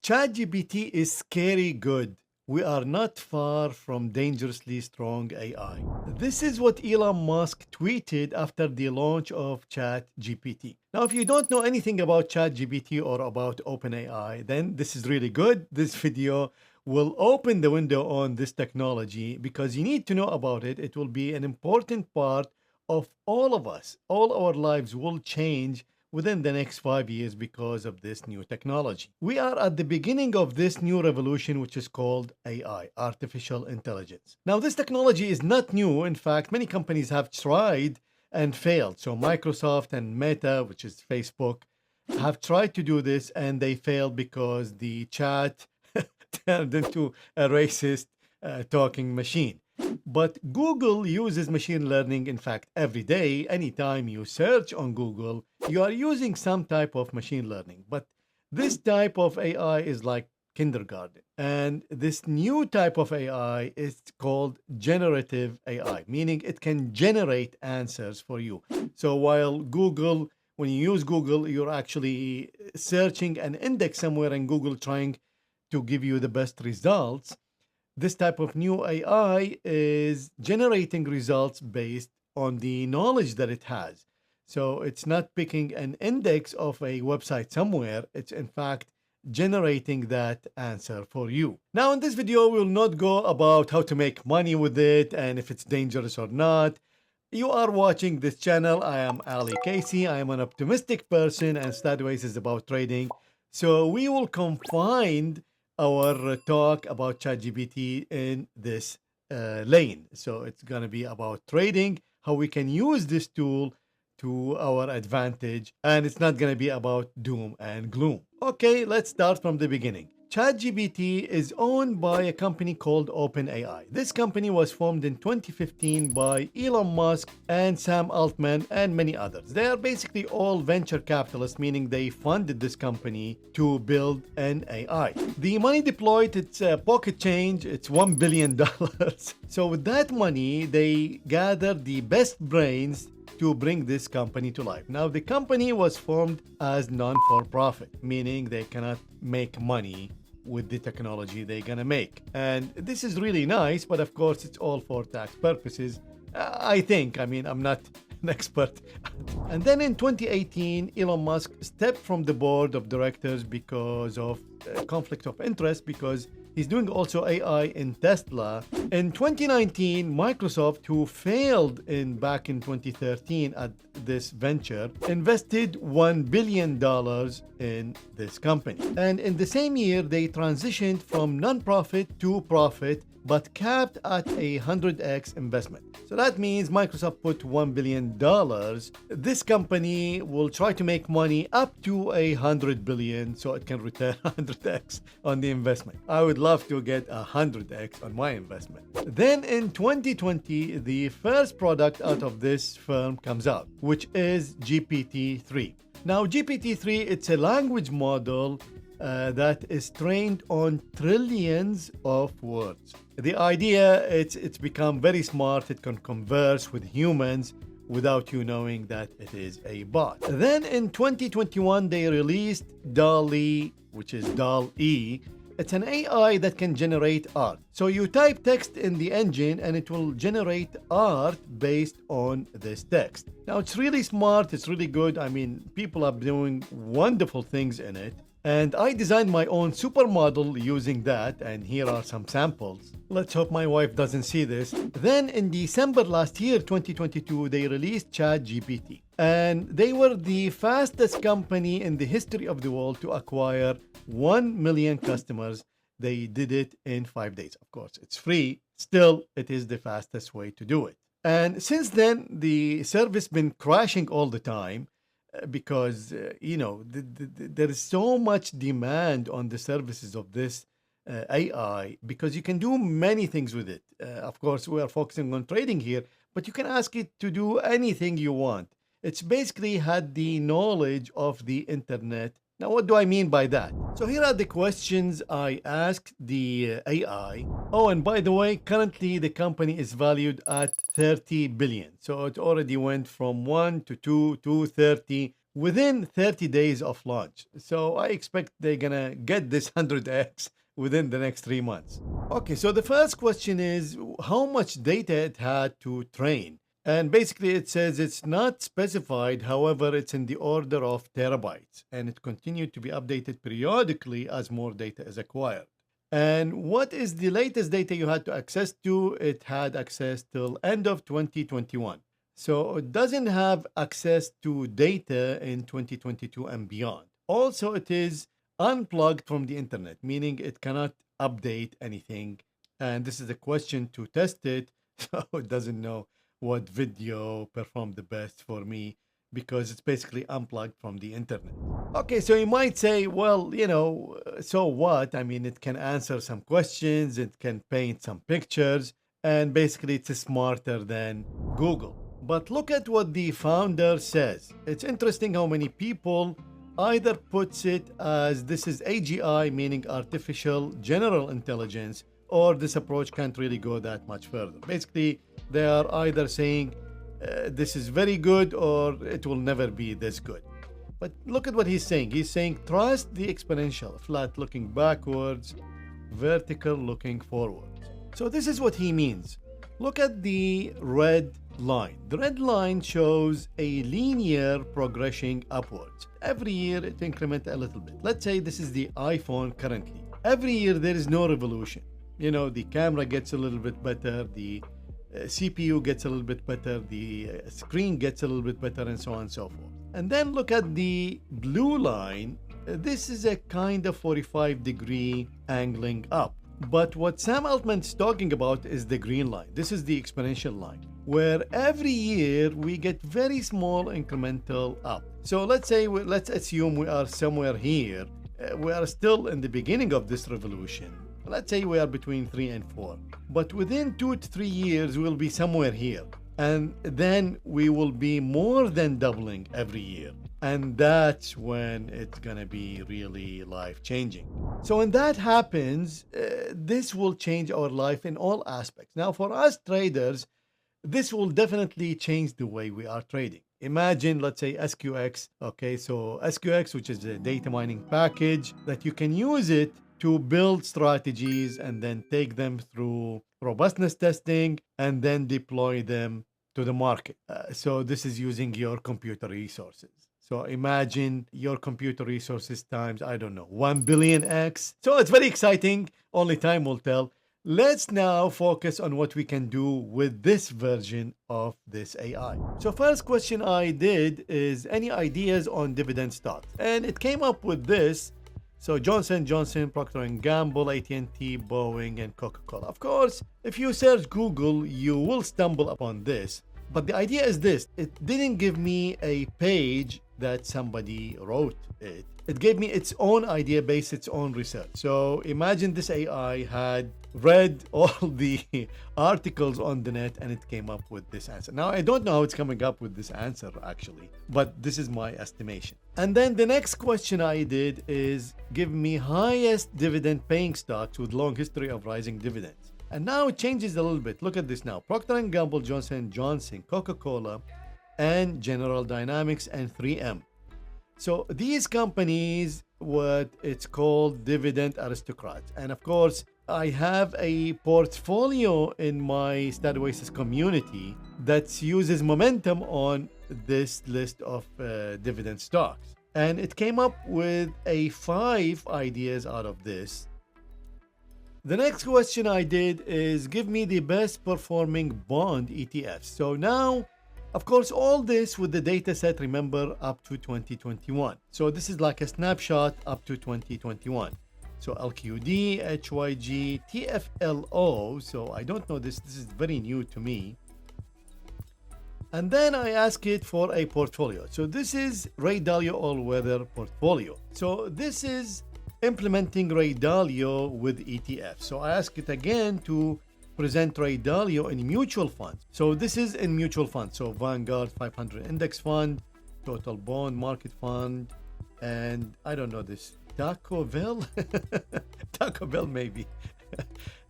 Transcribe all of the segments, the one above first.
ChatGPT is scary good. We are not far from dangerously strong AI. This is what Elon Musk tweeted after the launch of ChatGPT. Now, if you don't know anything about ChatGPT or about OpenAI, then this is really good. This video will open the window on this technology because you need to know about it. It will be an important part of all of us. All our lives will change within the next 5 years because of this new technology. We are at the beginning of this new revolution, which is called AI, artificial intelligence. Now, this technology is not new. In fact, many companies have tried and failed. So Microsoft and Meta, which is Facebook, have tried to do this and they failed because the chat turned into a racist talking machine. But Google uses machine learning, in fact, every day. Anytime you search on Google, you are using some type of machine learning. But this type of AI is like kindergarten. And this new type of AI is called generative AI, meaning it can generate answers for you. So while Google, when you use Google, you're actually searching an index somewhere in Google trying to give you the best results. This type of new AI is generating results based on the knowledge that it has. So it's not picking an index of a website somewhere. It's in fact generating that answer for you. Now in this video, we will not go about how to make money with it and if it's dangerous or not. You are watching this channel. I am Ali Casey. I am an optimistic person and Stadways is about trading. So we will confine our talk about ChatGPT in this lane. So it's going to be about trading, how we can use this tool to our advantage, and it's not going to be about doom and gloom. Okay, let's start from the beginning. ChatGPT is owned by a company called OpenAI. This company was formed in 2015 by Elon Musk and Sam Altman and many others. They are basically all venture capitalists, meaning they funded this company to build an AI. The money deployed, it's pocket change, it's $1 billion. So with that money, they gathered the best brains to bring this company to life. Now, the company was formed as non-for-profit, meaning they cannot make money with the technology they're gonna make. And this is really nice, but of course, it's all for tax purposes. I think, I mean, I'm not an expert. And then in 2018, Elon Musk stepped from the board of directors because of conflict of interest, because he's doing also AI in Tesla. In 2019, Microsoft, who failed back in 2013 at this venture, invested $1 billion in this company. And in the same year, they transitioned from non-profit to profit, but capped at 100x investment. So that means Microsoft put $1 billion. This company will try to make money up to $100 billion so it can return 100x on the investment. I would love to get 100x on my investment. Then in 2020, the first product out of this firm comes out, which is GPT-3. Now, GPT-3, it's a language model that is trained on trillions of words. The idea, it's become very smart. It can converse with humans without you knowing that it is a bot. Then in 2021, they released DALL-E, which is DALL-E. It's an AI that can generate art. So you type text in the engine and it will generate art based on this text. Now it's really smart. It's really good. I mean, people are doing wonderful things in it. And I designed my own supermodel using that, and here are some samples. Let's hope my wife doesn't see this. Then in December last year, 2022, they released ChatGPT. And they were the fastest company in the history of the world to acquire 1 million customers. They did it in 5 days. Of course, it's free. Still, it is the fastest way to do it. And since then, the service been crashing all the time. Because there is so much demand on the services of this AI, because you can do many things with it. Of course, we are focusing on trading here, but you can ask it to do anything you want. It's basically had the knowledge of the internet. Now, what do I mean by that? So here are the questions I asked the AI. Oh, and by the way, currently the company is valued at 30 billion. So it already went from 1 to 2 to 30 within 30 days of launch. So I expect they're gonna get this 100x within the next 3 months. Okay, so the first question is how much data it had to train. And basically it says it's not specified, however, it's in the order of terabytes, and it continued to be updated periodically as more data is acquired. And what is the latest data you had to access to? It had access till end of 2021. So it doesn't have access to data in 2022 and beyond. Also, it is unplugged from the internet, meaning it cannot update anything. And this is a question to test it. So it doesn't know what video performed the best for me because it's basically unplugged from the internet. Okay, so you might say, well, so what? I mean, it can answer some questions, it can paint some pictures, and basically it's smarter than Google. But look at what the founder says. It's interesting how many people either puts it as this is AGI, meaning artificial general intelligence, or this approach can't really go that much further. Basically, they are either saying this is very good or it will never be this good. But look at what he's saying. He's saying trust the exponential, flat looking backwards, vertical looking forwards. So this is what he means. Look at the red line. The red line shows a linear progression upwards. Every year it increments a little bit. Let's say this is the iPhone currently. Every year there is no revolution. The camera gets a little bit better, the CPU gets a little bit better, the screen gets a little bit better, and so on and so forth. And then look at the blue line. This is a kind of 45-degree angling up. But what Sam Altman's talking about is the green line. This is the exponential line, where every year we get very small incremental up. So let's assume we are somewhere here. We are still in the beginning of this revolution. Let's say we are between 3 and 4. But within 2 to 3 years, we'll be somewhere here. And then we will be more than doubling every year. And that's when it's going to be really life-changing. So when that happens, this will change our life in all aspects. Now, for us traders, this will definitely change the way we are trading. Imagine, let's say, SQX. Okay, so SQX, which is a data mining package that you can use it to build strategies and then take them through robustness testing and then deploy them to the market. So this is using your computer resources. So imagine your computer resources times, I don't know, 1 billion X. So it's very exciting. Only time will tell. Let's now focus on what we can do with this version of this AI. So first question I did is any ideas on dividend stocks? And it came up with this. So Johnson & Johnson, Procter & Gamble, AT&T, Boeing, and Coca-Cola. Of course, if you search Google, you will stumble upon this. But the idea is this. It didn't give me a page that somebody wrote it. It gave me its own idea based its own research. So imagine this AI had read all the articles on the net and it came up with this answer. Now, I don't know how it's coming up with this answer actually, but this is my estimation. And then the next question I did is give me highest dividend paying stocks with long history of rising dividends. And now it changes a little bit. Look at this now. Procter & Gamble, Johnson & Johnson, Coca-Cola, and General Dynamics and 3M. So these companies, what it's called dividend aristocrats. And of course, I have a portfolio in my StatOasis community that uses momentum on this list of dividend stocks. And it came up with 5 ideas out of this. The next question I did is give me the best performing bond ETFs. So now, of course, all this with the data set, remember, up to 2021. So this is like a snapshot up to 2021. So LQD, HYG, TFLO. So I don't know this. This is very new to me. And then I ask it for a portfolio. So this is Ray Dalio all-weather portfolio. So this is implementing Ray Dalio with ETF. So I ask it again to present Ray Dalio in mutual funds. So this is in mutual funds. So Vanguard 500 Index Fund, Total Bond Market Fund, and I don't know this, Taco Bell? Taco Bell maybe.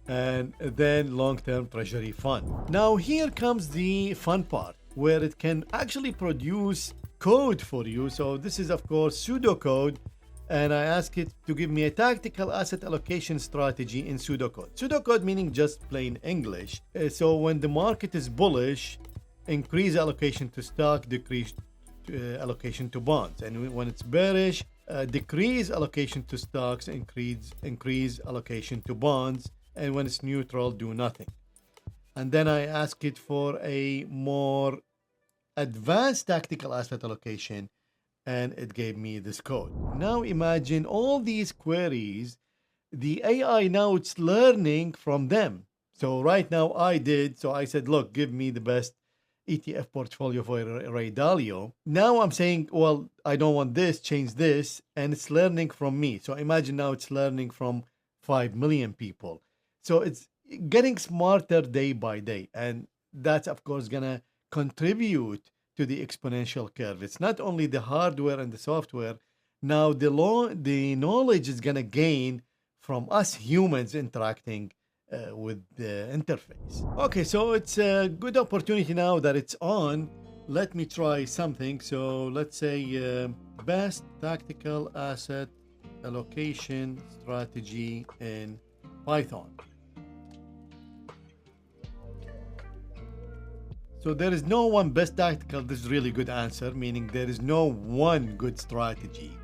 And then long-term treasury fund. Now here comes the fun part where it can actually produce code for you. So this is, of course, pseudocode. And I ask it to give me a tactical asset allocation strategy in pseudocode. Pseudocode meaning just plain English. So when the market is bullish, increase allocation to stock, decrease allocation to bonds. And when it's bearish, decrease allocation to stocks, increase allocation to bonds. And when it's neutral, do nothing. And then I ask it for a more advanced tactical asset allocation, and it gave me this code. Now imagine all these queries, the AI now it's learning from them. So right now I said, look, give me the best ETF portfolio for Ray Dalio. Now I'm saying, well, I don't want this, change this, and it's learning from me. So imagine now it's learning from 5 million people. So it's getting smarter day by day. And that's, of course, gonna contribute to the exponential curve. It's not only the hardware and the software. Now the knowledge is gonna gain from us humans interacting with the interface. Okay, so it's a good opportunity now that it's on. Let me try something. So let's say best tactical asset allocation strategy in Python. So there is no one best tactical. This is really good answer, meaning there is no one good strategy.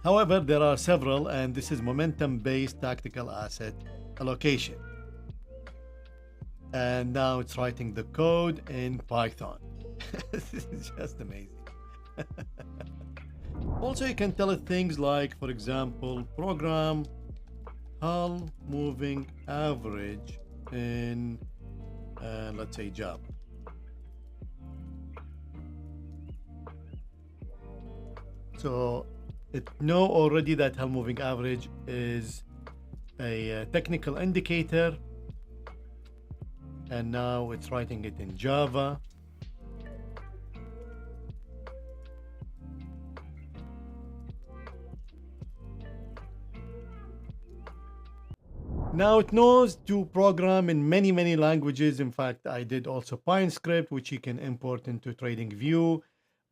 However, there are several, and this is momentum-based tactical asset allocation. And now it's writing the code in Python. This is just amazing. Also, you can tell it things like, for example, program hull moving average in, let's say, Java. So it know already that hull moving average is a technical indicator, and now it's writing it in Java. Now it knows to program in many languages. In fact, I did also Pine script, which you can import into TradingView.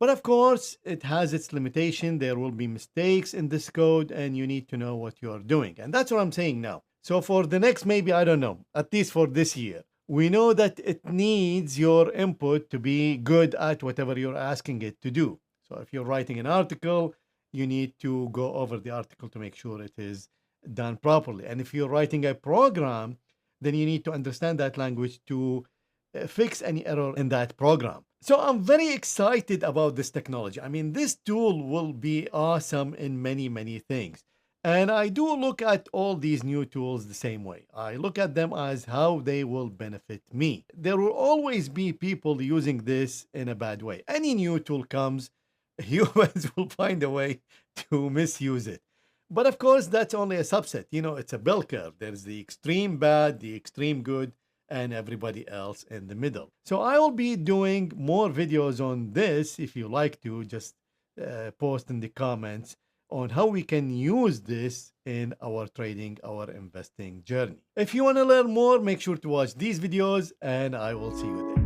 But of course, it has its limitation. There will be mistakes in this code, and you need to know what you are doing. And that's what I'm saying now. So for the next, maybe, I don't know, at least for this year, we know that it needs your input to be good at whatever you're asking it to do. So if you're writing an article, you need to go over the article to make sure it is done properly. And if you're writing a program, then you need to understand that language to fix any error in that program. So I'm very excited about this technology. I mean, this tool will be awesome in many things. And I do look at all these new tools the same way. I look at them as how they will benefit me. There will always be people using this in a bad way. Any new tool comes, humans will find a way to misuse it. But of course, that's only a subset. You know, it's a bell curve. There's the extreme bad, the extreme good, and everybody else in the middle. So I will be doing more videos on this. If you like to, just post in the comments on how we can use this in our trading, our investing journey. If you want to learn more, make sure to watch these videos, and I will see you there.